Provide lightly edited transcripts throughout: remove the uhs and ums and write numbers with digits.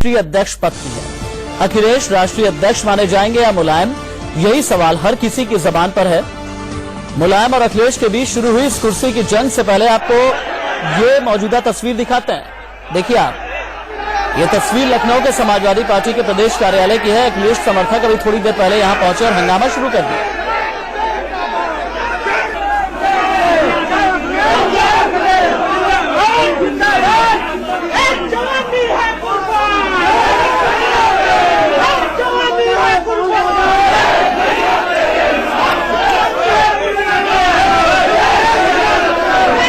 राष्ट्रीय अध्यक्ष पद की है। अखिलेश राष्ट्रीय अध्यक्ष माने जाएंगे या मुलायम, यही सवाल हर किसी की जबान पर है। मुलायम और अखिलेश के बीच शुरू हुई इस कुर्सी की जंग से पहले आपको ये मौजूदा तस्वीर दिखाते हैं। देखिए आप, ये तस्वीर लखनऊ के समाजवादी पार्टी के प्रदेश कार्यालय की है। अखिलेश समर्थक अभी थोड़ी देर पहले यहां पहुंचे और हंगामा शुरू कर दिया।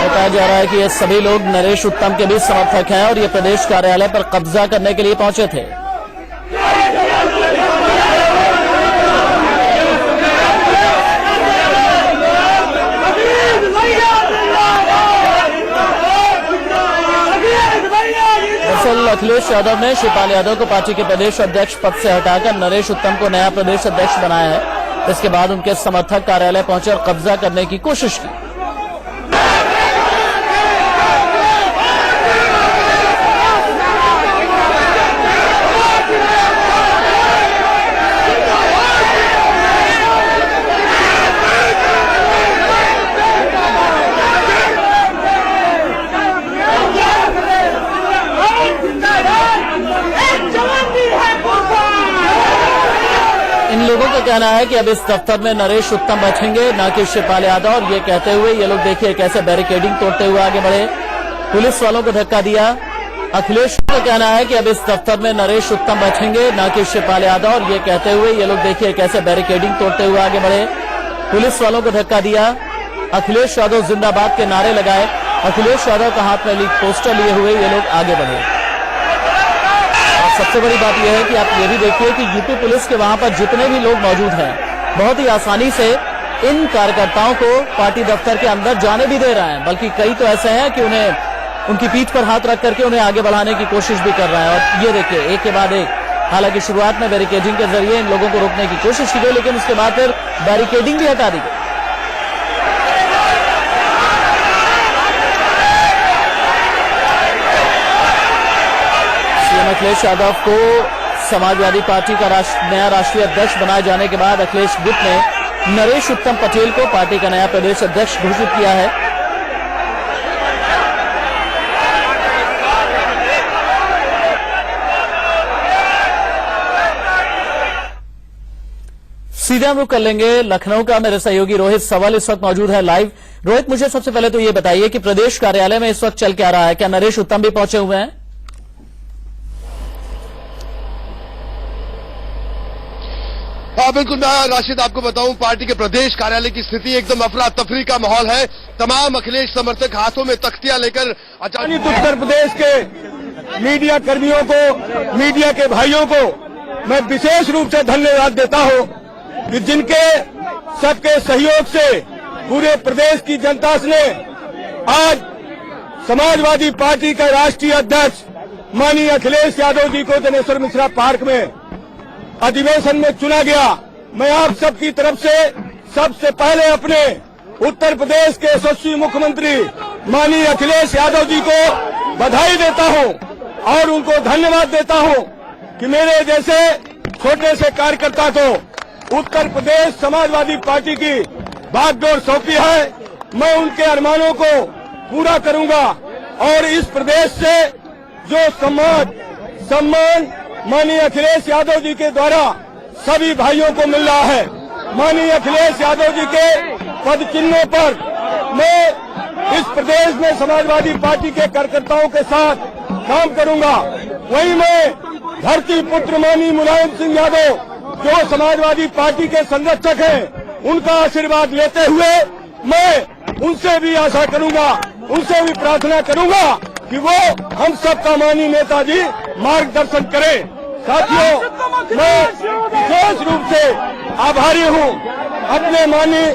बताया जा रहा है कि ये सभी लोग नरेश उत्तम के भी समर्थक हैं और ये प्रदेश कार्यालय पर कब्जा करने के लिए पहुंचे थे। दरअसल अखिलेश यादव ने शिवपाल यादव को पार्टी के प्रदेश अध्यक्ष पद से हटाकर नरेश उत्तम को नया प्रदेश अध्यक्ष बनाया है। इसके बाद उनके समर्थक कार्यालय पहुंचे और कब्जा करने की कोशिश की। इन लोगों का कहना है कि अब इस दफ्तर में नरेश उत्तम बैठेंगे, न कि शिवपाल यादव। और ये कहते हुए ये लोग देखिए कैसे बैरिकेडिंग तोड़ते हुए आगे बढ़े, पुलिस वालों को धक्का दिया। अखिलेश का कहना है कि अब इस दफ्तर में नरेश उत्तम बैठेंगे, न कि शिवपाल यादव। और ये कहते हुए ये लोग देखिए कैसे बैरिकेडिंग तोड़ते हुए आगे बढ़े, पुलिस वालों को धक्का दिया। अखिलेश यादव जिंदाबाद के नारे लगाए। अखिलेश यादव का हाथ में लीक पोस्टर लिए हुए ये लोग आगे बढ़े। सबसे बड़ी बात यह है कि आप ये भी देखिए कि यूपी पुलिस के वहां पर जितने भी लोग मौजूद हैं बहुत ही आसानी से इन कार्यकर्ताओं को पार्टी दफ्तर के अंदर जाने भी दे रहे हैं, बल्कि कई तो ऐसे हैं कि उन्हें उनकी पीठ पर हाथ रख करके उन्हें आगे बढ़ाने की कोशिश भी कर रहे हैं। और ये देखिए एक के बाद एक, हालांकि शुरुआत में बैरिकेडिंग के जरिए इन लोगों को रोकने की कोशिश की गई, लेकिन उसके बाद फिर बैरिकेडिंग भी हटा दी गई। अखिलेश यादव को समाजवादी पार्टी का नया राष्ट्रीय अध्यक्ष बनाए जाने के बाद अखिलेश गुट ने नरेश उत्तम पटेल को पार्टी का नया प्रदेश अध्यक्ष घोषित किया है। सीधे हम रुख कर लेंगे लखनऊ का। मेरे सहयोगी रोहित सवाल इस वक्त मौजूद है लाइव। रोहित, मुझे सबसे पहले तो ये बताइए कि प्रदेश कार्यालय में इस वक्त चल क्या रहा है? क्या नरेश उत्तम भी पहुंचे हुए हैं? हाँ बिल्कुल, मैं राशिद आपको बताऊं, पार्टी के प्रदेश कार्यालय की स्थिति एकदम अफरा तफरी का माहौल है। तमाम अखिलेश समर्थक हाथों में तख्तियां लेकर अचानक उत्तर प्रदेश के मीडिया कर्मियों को, मीडिया के भाइयों को मैं विशेष रूप से धन्यवाद देता हूं कि जिनके सबके सहयोग से पूरे प्रदेश की जनता ने आज समाजवादी पार्टी का राष्ट्रीय अध्यक्ष माननीय अखिलेश यादव जी को जनेश्वर मिश्रा पार्क में अधिवेशन में चुना गया। मैं आप सबकी तरफ से सबसे पहले अपने उत्तर प्रदेश के यशस्वी मुख्यमंत्री माननीय अखिलेश यादव जी को बधाई देता हूं और उनको धन्यवाद देता हूं कि मेरे जैसे छोटे से कार्यकर्ता को उत्तर प्रदेश समाजवादी पार्टी की बागडोर सौंपी है। मैं उनके अरमानों को पूरा करूंगा और इस प्रदेश से जो सम्मान माननीय अखिलेश यादव जी के द्वारा सभी भाइयों को मिल रहा है, माननीय अखिलेश यादव जी के पद चिन्हों पर मैं इस प्रदेश में समाजवादी पार्टी के कार्यकर्ताओं के साथ काम करूंगा। वहीं मैं धरती पुत्र माननीय मुलायम सिंह यादव जो समाजवादी पार्टी के संरक्षक हैं, उनका आशीर्वाद लेते हुए मैं उनसे भी आशा करूंगा, उनसे भी प्रार्थना करूंगा कि वो हम सबका माननीय नेताजी मार्गदर्शन करें। साथियों, मैं विशेष रूप से आभारी हूं अपने माननीय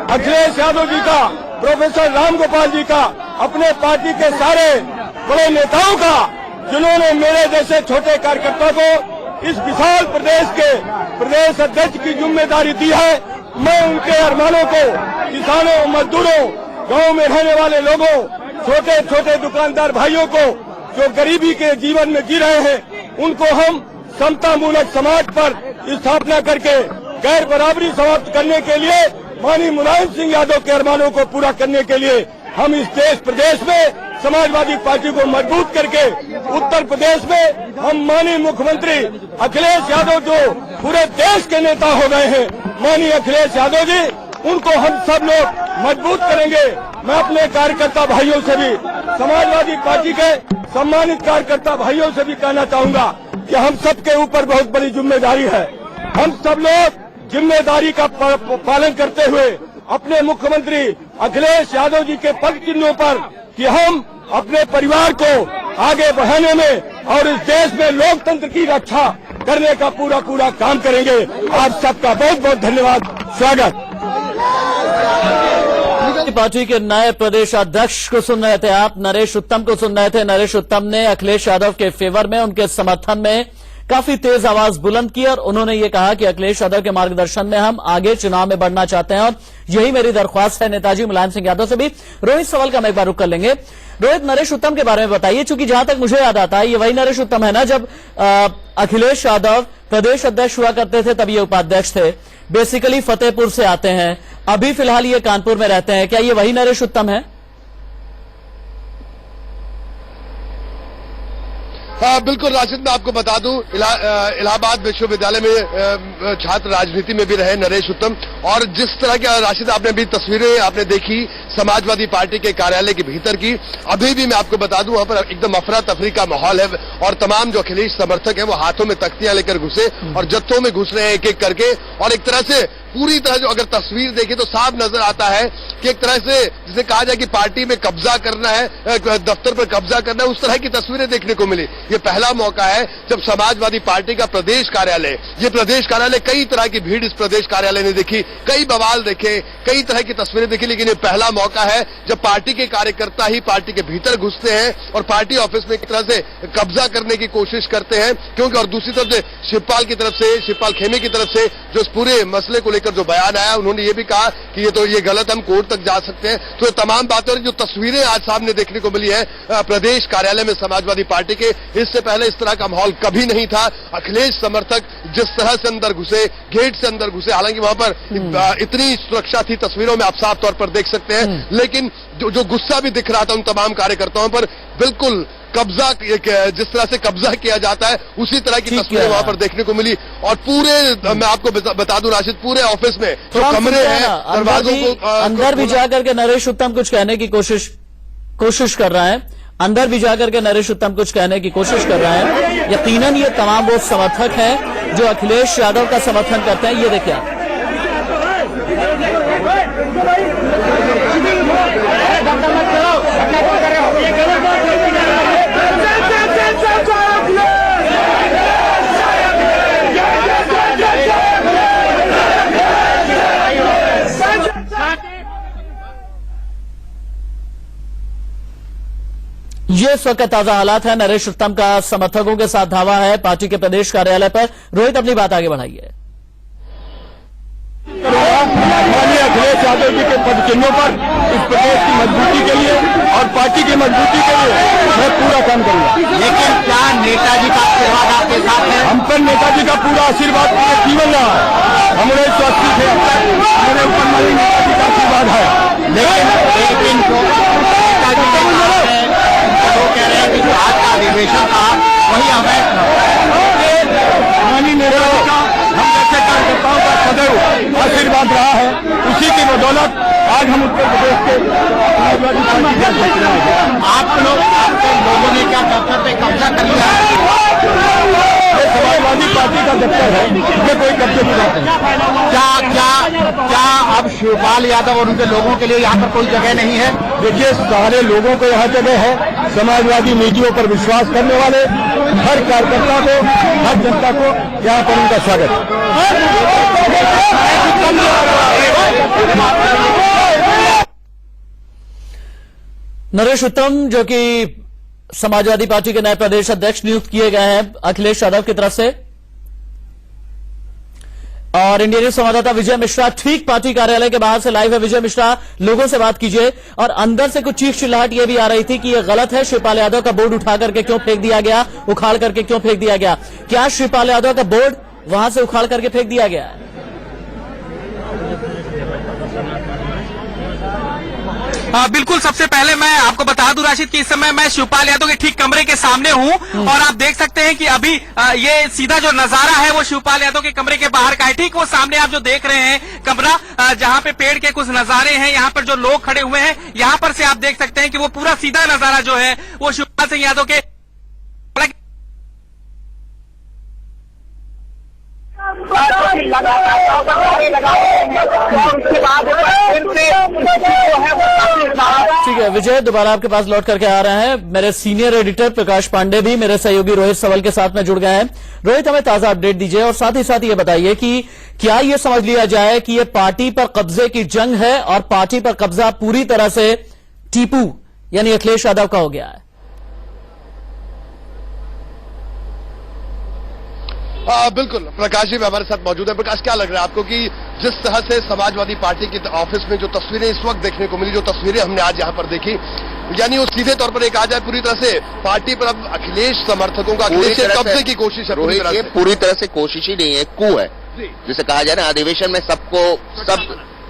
अखिलेश यादव जी का, प्रोफेसर राम गोपाल जी का, अपने पार्टी के सारे बड़े नेताओं का, जिन्होंने मेरे जैसे छोटे कार्यकर्ता को इस विशाल प्रदेश के प्रदेश अध्यक्ष की जिम्मेदारी दी है। मैं उनके अरमानों को, किसानों, मजदूरों, गांव में रहने वाले लोगों, छोटे छोटे दुकानदार भाइयों को जो गरीबी के जीवन में जी रहे हैं, उनको हम समता मूलक समाज पर स्थापना करके गैर बराबरी समाप्त करने के लिए, माननीय मुलायम सिंह यादव के अरमानों को पूरा करने के लिए हम इस देश प्रदेश में समाजवादी पार्टी को मजबूत करके उत्तर प्रदेश में हम माननीय मुख्यमंत्री अखिलेश यादव जो पूरे देश के नेता हो गए हैं, माननीय अखिलेश यादव जी, उनको हम सब लोग मजबूत करेंगे। मैं अपने कार्यकर्ता भाइयों से भी, समाजवादी पार्टी के सम्मानित कार्यकर्ता भाइयों से भी कहना चाहूंगा कि हम सबके ऊपर बहुत बड़ी जिम्मेदारी है। हम सब लोग जिम्मेदारी का पालन करते हुए अपने मुख्यमंत्री अखिलेश यादव जी के पद चिन्हों पर कि हम अपने परिवार को आगे बढ़ाने में और इस देश में लोकतंत्र की रक्षा करने का पूरा काम करेंगे। आप सबका बहुत बहुत धन्यवाद, स्वागत। पार्टी के नए प्रदेश अध्यक्ष को सुन रहे थे आप, नरेश उत्तम को सुन रहे थे। नरेश उत्तम ने अखिलेश यादव के फेवर में, उनके समर्थन में काफी तेज आवाज बुलंद की और उन्होंने ये कहा कि अखिलेश यादव के मार्गदर्शन में हम आगे चुनाव में बढ़ना चाहते हैं और यही मेरी दरख्वास्त है नेताजी मुलायम सिंह यादव से भी। रोहित सवाल का मैं एक बार रुक कर लेंगे। रोहित, नरेश उत्तम के बारे में बताइए, चूंकि जहां तक मुझे याद आता है ये वही नरेश उत्तम है ना जब अखिलेश यादव प्रदेश अध्यक्ष हुआ करते थे तब ये उपाध्यक्ष थे, बेसिकली फतेहपुर से आते हैं, अभी फिलहाल ये कानपुर में रहते हैं। क्या ये वही नरेश उत्तम है? बिल्कुल राशिद, मैं आपको बता दूं इलाहाबाद विश्वविद्यालय में छात्र राजनीति में भी रहे नरेश उत्तम। और जिस तरह के राशिद आपने भी तस्वीरें आपने देखी समाजवादी पार्टी के कार्यालय के भीतर की, अभी भी मैं आपको बता दूं वहां पर एकदम अफरा तफरी का माहौल है और तमाम जो अखिलेश समर्थक है वो हाथों में तख्तियां लेकर घुसे और जत्थों में घुस रहे हैं एक एक करके। और एक तरह से पूरी तरह जो अगर तस्वीर देखें तो साफ नजर आता है कि एक तरह से जिसे कहा जाए कि पार्टी में कब्जा करना है, दफ्तर पर कब्जा करना है, उस तरह की तस्वीरें देखने को मिली। ये पहला मौका है जब समाजवादी पार्टी का प्रदेश कार्यालय, ये प्रदेश कार्यालय, कई तरह की भीड़ इस प्रदेश कार्यालय ने देखी, कई बवाल देखे, कई तरह की तस्वीरें देखी, लेकिन ये पहला मौका है जब पार्टी के कार्यकर्ता ही पार्टी के भीतर घुसते हैं और पार्टी ऑफिस में एक तरह से कब्जा करने की कोशिश करते हैं। क्योंकि और दूसरी तरफ से शिवपाल की तरफ से, शिवपाल खेमे की तरफ से जो इस पूरे मसले को लेकर जो बयान आया, उन्होंने ये भी कहा कि ये गलत, हम कोर्ट तक जा सकते हैं। तो ये तमाम बातें और जो तस्वीरें आज सामने देखने को मिली है प्रदेश कार्यालय में समाजवादी पार्टी के, इससे पहले इस तरह का माहौल कभी नहीं था। अखिलेश समर्थक जिस तरह से अंदर घुसे, गेट से अंदर घुसे, हालांकि वहां पर इतनी सुरक्षा थी, तस्वीरों में आप साफ तौर पर देख सकते हैं, लेकिन जो गुस्सा भी दिख रहा था उन तमाम कार्यकर्ताओं पर, बिल्कुल कब्जा, जिस तरह से कब्जा किया जाता है उसी तरह की तस्वीरें वहां पर देखने को मिली। और पूरे मैं आपको बता दूं राशिद, पूरे ऑफिस में जो कमरे हैं, दरवाजों को अंदर भी जाकर के नरेश उत्तम कुछ कहने की कोशिश कर रहा है, अंदर भी जाकर के नरेश उत्तम कुछ कहने की कोशिश कर रहा है। यकीनन ये तमाम वो समर्थक हैं जो अखिलेश यादव का समर्थन करते हैं। ये देखिए आप, ये इस वक्त ताजा हालात है। नरेश उत्तम का समर्थकों के साथ धावा है पार्टी के प्रदेश कार्यालय पर। रोहित, अपनी बात आगे बढ़ाइए। माननीय अखिलेश यादव जी के पद चिन्हों पर इस प्रदेश की मजबूती के लिए और पार्टी की मजबूती के लिए मैं पूरा काम करूंगा। लेकिन क्या नेताजी का आशीर्वाद आपके साथ है? हम पर नेताजी का पूरा आशीर्वाद पूरे जीवन रहा है। हम 1980 से अब तक मेरे ऊपर माननीय नेताजी का आशीर्वाद है। लेकिन जो नेताजी ने कहा है, वो कह रहे हैं कि जो आज का अधिवेशन था वही हमें माननीय नेताजी का हम जैसे कार्यकर्ताओं का सदैव आशीर्वाद रहा है, उसी की बदौलत आज हम उत्तर प्रदेश के समाजवादी पार्टी के अध्यक्ष हैं। आपके लोगों ने क्या दफ्तर पे कब्जा कर लिया है? ये समाजवादी पार्टी का दफ्तर है, ये कोई कब्जे की बात नहीं। क्या अब शिवपाल यादव और उनके लोगों के लिए यहाँ पर कोई जगह नहीं है? देखिए, सारे लोगों को यहाँ जगह है। समाजवादी नीतियों पर विश्वास करने वाले हर कार्यकर्ता को, हर जनता को यहाँ पर उनका स्वागत है। नरेश उत्तम जो कि समाजवादी पार्टी के नए प्रदेश अध्यक्ष नियुक्त किए गए हैं अखिलेश यादव की तरफ से, और इंडिया न्यूज संवाददाता विजय मिश्रा ठीक पार्टी कार्यालय के बाहर से लाइव है। विजय मिश्रा, लोगों से बात कीजिए। और अंदर से कुछ चीख चिल्लाहट ये भी आ रही थी कि ये गलत है, शिवपाल यादव का बोर्ड उठा करके क्यों फेंक दिया गया, उखाड़ करके क्यों फेंक दिया गया। क्या शिवपाल यादव का बोर्ड वहां से उखाड़ करके फेंक दिया गया है? बिल्कुल, सबसे पहले मैं आपको बता दूं राशिद कि इस समय मैं शिवपाल यादव के ठीक कमरे के सामने हूं और आप देख सकते हैं कि अभी ये सीधा जो नजारा है वो शिवपाल यादव के कमरे के बाहर का है। ठीक वो सामने आप जो देख रहे हैं कमरा, जहां पे पेड़ के कुछ नजारे हैं, यहाँ पर जो लोग खड़े हुए हैं, यहाँ पर से आप देख सकते हैं कि वो पूरा सीधा नजारा जो है वो शिवपाल सिंह यादव के ठीक है विजय, दोबारा आपके पास लौट करके आ रहे हैं। मेरे सीनियर एडिटर प्रकाश पांडे भी मेरे सहयोगी रोहित सवल के साथ में जुड़ गए हैं। रोहित, हमें ताजा अपडेट दीजिए और साथ ही साथ ये बताइए कि क्या ये समझ लिया जाए कि ये पार्टी पर कब्जे की जंग है और पार्टी पर कब्जा पूरी तरह से टीपू यानी अखिलेश यादव का हो गया है? बिल्कुल, प्रकाश जी हमारे साथ मौजूद है। प्रकाश, क्या लग रहा है आपको कि जिस तरह से समाजवादी पार्टी के ऑफिस में जो तस्वीरें इस वक्त देखने को मिली, जो तस्वीरें हमने आज यहाँ पर देखी, यानी वो सीधे तौर पर एक आ जाए पूरी तरह से पार्टी पर अब अखिलेश समर्थकों का अखिलेश के कब्जे की कोशिश है। पूरी तरह से कोशिश ही नहीं है, कू है जिसे कहा जाए ना। अधिवेशन में सब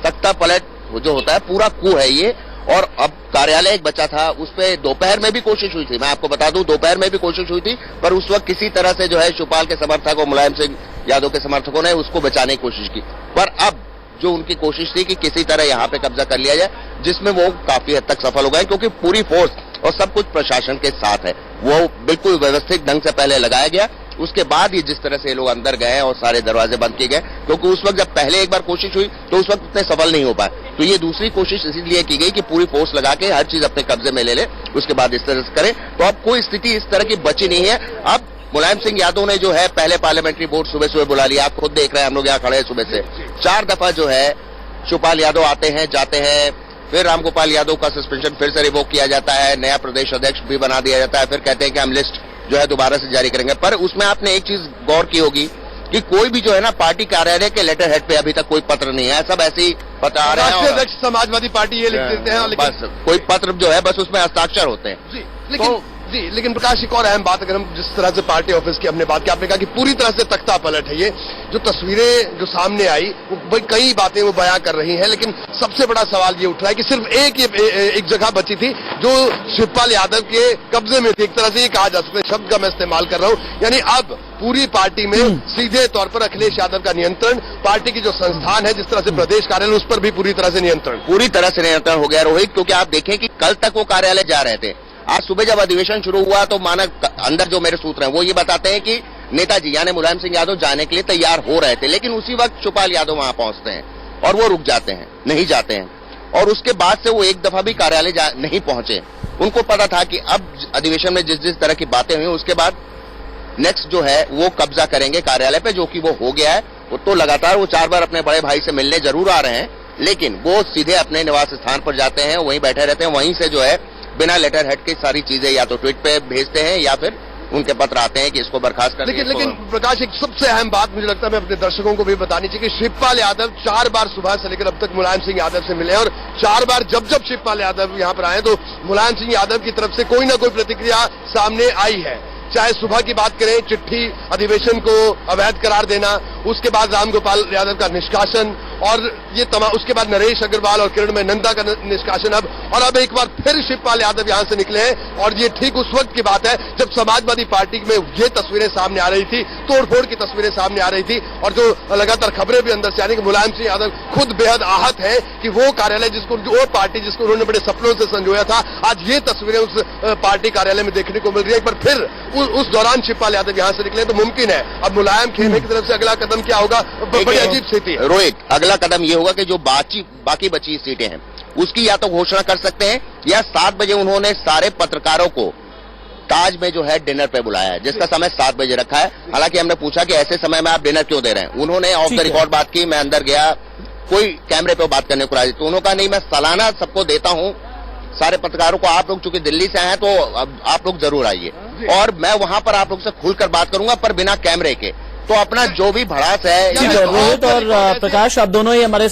तख्ता पलट जो होता है पूरा कू है ये। और अब कार्यालय एक बचा था, उस पर दोपहर में भी कोशिश हुई थी, मैं आपको बता दूं दोपहर में भी कोशिश हुई थी, पर उस वक्त किसी तरह से जो है शिवपाल के समर्थक और मुलायम सिंह यादव के समर्थकों ने उसको बचाने की कोशिश की। पर अब जो उनकी कोशिश थी कि किसी तरह यहाँ पे कब्जा कर लिया जाए, जिसमें वो काफी हद तक सफल हो गए, क्योंकि पूरी फोर्स और सब कुछ प्रशासन के साथ है। वो बिल्कुल व्यवस्थित ढंग से पहले लगाया गया, उसके बाद ही जिस तरह से ये लोग अंदर गए और सारे दरवाजे बंद किए गए, क्योंकि उस वक्त जब पहले एक बार कोशिश हुई तो उस वक्त उतने सफल नहीं हो पाए। तो ये दूसरी कोशिश इसीलिए की गई कि पूरी फोर्स लगा के हर चीज अपने कब्जे में ले ले, उसके बाद इस तरह से करें। तो अब कोई स्थिति इस तरह की बची नहीं है। अब मुलायम सिंह यादव ने जो है पहले पार्लियामेंट्री बोर्ड सुबह सुबह बुला लिया, आप खुद देख रहे हैं, हम लोग यहाँ खड़े हैं सुबह से 4 दफा जो है शिवपाल यादव आते हैं जाते हैं, फिर रामगोपाल यादव का सस्पेंशन फिर से रिवोक किया जाता है, नया प्रदेश अध्यक्ष भी बना दिया जाता है, फिर कहते हैं कि हम लिस्ट जो है दोबारा से जारी करेंगे। पर उसमें आपने एक चीज गौर की होगी कि कोई भी जो है ना पार्टी कार्यालय के लेटर हेड पे अभी तक कोई पत्र नहीं है, सब ऐसे ही पत्र आ रहे हैं। राष्ट्रीय अध्यक्ष समाजवादी पार्टी ये लिख देते हैं, लेकिन बस कोई पत्र जो है बस उसमें हस्ताक्षर होते हैं। लेकिन प्रकाश, एक और अहम बात, अगर हम जिस तरह से पार्टी ऑफिस की हमने बात की, आपने कहा कि पूरी तरह से तख्ता पलट है। ये जो तस्वीरें जो सामने आई वो कई बातें वो बयां कर रही हैं, लेकिन सबसे बड़ा सवाल ये उठ रहा है कि सिर्फ एक जगह बची थी जो शिवपाल यादव के कब्जे में थी, एक तरह से ये कहा जा सकता है, शब्द का मैं इस्तेमाल कर रहा हूं। यानी अब पूरी पार्टी में सीधे तौर पर अखिलेश यादव का नियंत्रण, पार्टी की जो संस्थान है जिस तरह से प्रदेश कार्यालय, उस पर भी पूरी तरह से नियंत्रण हो गया रोहित। क्योंकि आप देखें कि कल तक वो कार्यालय जा रहे थे, आज सुबह जब अधिवेशन शुरू हुआ तो मानक अंदर जो मेरे सूत्र हैं वो ये बताते हैं कि नेताजी यानी मुलायम सिंह यादव जाने के लिए तैयार हो रहे थे, लेकिन उसी वक्त शिवपाल यादव वहां पहुंचते हैं और वो रुक जाते हैं, नहीं जाते हैं। और उसके बाद से वो एक दफा भी कार्यालय नहीं पहुंचे। उनको पता था कि अब अधिवेशन में जिस तरह की बातें हुई उसके बाद नेक्स्ट जो है वो कब्जा करेंगे कार्यालय पे, जो कि वो हो गया है। वो तो लगातार वो 4 बार अपने बड़े भाई से मिलने जरूर आ रहे हैं, लेकिन वो सीधे अपने निवास स्थान पर जाते हैं, वहीं बैठे रहते हैं, वहीं से जो है बिना लेटर हेड की सारी चीजें या तो ट्वीट पे भेजते हैं या फिर उनके पत्र आते हैं कि इसको बर्खास्त कर। लेकिन प्रकाश, एक सबसे अहम बात मुझे लगता है मैं अपने दर्शकों को भी बतानी चाहिए कि शिवपाल यादव 4 बार सुबह से लेकर अब तक मुलायम सिंह यादव से मिले, और 4 बार जब शिवपाल यादव यहाँ पर आए तो मुलायम सिंह यादव की तरफ से कोई ना कोई प्रतिक्रिया सामने आई है। चाहे सुबह की बात करें, चिट्ठी अधिवेशन को अवैध करार देना, उसके बाद रामगोपाल यादव का निष्कासन, और ये तमाम, उसके बाद नरेश अग्रवाल और किरणमय नंदा का निष्कासन, अब एक बार फिर शिवपाल यादव यहां से निकले हैं। और ये ठीक उस वक्त की बात है जब समाजवादी पार्टी में ये तस्वीरें सामने आ रही थी, तोड़फोड़ की तस्वीरें सामने आ रही थी, और जो लगातार खबरें भी अंदर से आ रही कि मुलायम सिंह यादव खुद बेहद आहत है कि वो कार्यालय वो पार्टी जिसको उन्होंने बड़े सपनों से संजोया था, आज ये तस्वीरें उस पार्टी कार्यालय में देखने को मिल रही है। एक बार फिर उस दौरान शिवपाल यादव यहां से निकले तो मुमकिन है अब मुलायम खेमे की तरफ से अगला कदम क्या होगा, बड़ी अजीब स्थिति है। रोहित, अगला कदम ये होगा कि जो बाकी बची सीटें हैं उसकी या तो घोषणा कर सकते हैं, या 7 बजे उन्होंने सारे पत्रकारों को ताज में जो है डिनर पे बुलाया है, जिसका समय 7 बजे रखा है। हालांकि हमने पूछा कि ऐसे समय में आप डिनर क्यों दे रहे हैं, उन्होंने ऑफ द रिकॉर्ड बात की, मैं अंदर गया, कोई कैमरे पे बात करने को राजी, तो उन्होंने कहा नहीं, मैं सालाना सबको देता हूं, सारे पत्रकारों को, आप लोग चूंकि दिल्ली से आए हैं तो अब आप लोग जरूर आइए और मैं वहां पर आप लोग से खुलकर बात करूंगा, पर बिना कैमरे के। तो अपना जो भी भड़ास है ठीक है, रोहित और प्रकाश, आप दोनों ही हमारे